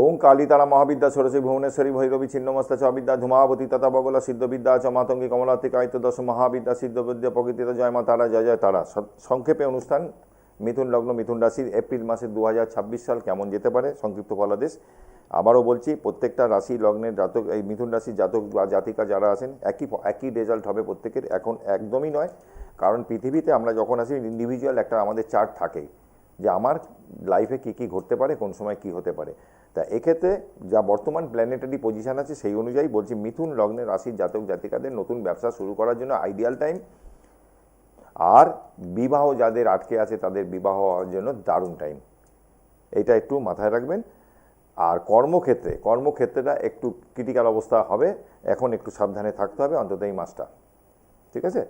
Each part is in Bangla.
ওং কালী তারা মহাবিদ্যা সরস্বতী ভুবনেশ্বরী ভৈরবী ছিন্নমস্তা চ বিদ্যা ধূমাবতী তথা বগলা সিদ্ধবিদ্যা চ মাতঙ্গী কমলাত্মী কায়িত দশ মহাবিদ্যা সিদ্ধবিদ্যা প্রকৃতিতে জয় মা তারা জয় জয় তারা। সংক্ষেপে অনুষ্ঠান মিথুন লগ্ন মিথুন রাশির এপ্রিল মাসের 2026 সাল কেমন যেতে পারে সংক্ষিপ্ত ফলাদেশ। আবারও বলছি, প্রত্যেকটা রাশি লগ্নের জাতক, এই মিথুন রাশির জাতক বা জাতিকা যারা আছেন একই রেজাল্ট হবে প্রত্যেকের, এখন একদমই নয়। কারণ পৃথিবীতে আমরা যখন আসি ইন্ডিভিজুয়াল একটা আমাদের চার্ট থাকেই যে আমার লাইফে কী কী ঘটতে পারে, কোন সময় কী হতে পারে। তা এক্ষেত্রে যা বর্তমান প্ল্যানেটারি পজিশান আছে সেই অনুযায়ী বলছি মিথুন লগ্নের রাশির জাতক জাতিকাদের নতুন ব্যবসা শুরু করার জন্য আইডিয়াল টাইম। আর বিবাহ যাদের আটকে আছে তাদের বিবাহ হওয়ার জন্য দারুণ টাইম, এটা একটু মাথায় রাখবেন। আর কর্মক্ষেত্রেটা একটু ক্রিটিক্যাল অবস্থা হবে, এখন একটু সাবধানে থাকতে হবে অন্তত এই মাসটা, ঠিক আছে?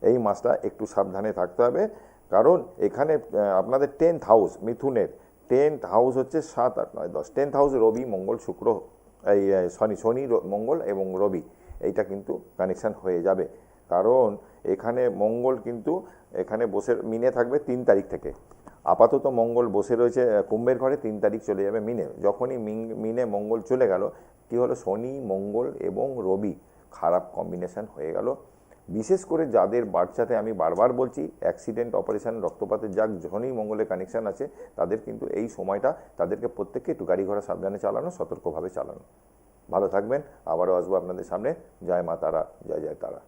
এই মাসটা একটু সাবধানে থাকতে হবে, কারণ এখানে আপনাদের 10th হাউস, মিথুনের 10th হাউস হচ্ছে 7, 8, 9, 10, 10th হাউস রবি মঙ্গল শুক্র, এই শনি মঙ্গল এবং রবি, এইটা কিন্তু কানেকশান হয়ে যাবে। কারণ এখানে মঙ্গল কিন্তু এখানে বসে মিনে থাকবে 3 তারিখ থেকে। আপাতত মঙ্গল বসে রয়েছে কুম্ভের ঘরে, 3 তারিখ চলে যাবে মিনে। যখনই মিনে মঙ্গল চলে গেল, কি হলো, শনি মঙ্গল এবং রবি খারাপ কম্বিনেশন হয়ে গেল। বিশেষ করে যাদের বাচ্চাতে, আমি বারবার বলছি, অ্যাক্সিডেন্ট, অপারেশন, রক্তপাতের যাক শনি মঙ্গলের কানেকশান আছে, তাদের কিন্তু এই সময়টা তাদেরকে প্রত্যেককে একটু গাড়ি ঘোড়া সাবধানে চালানো, সতর্কভাবে চালানো। ভালো থাকবেন, আবারও আসবো আপনাদের সামনে। জয় মা তারা, জয় জয় তারা।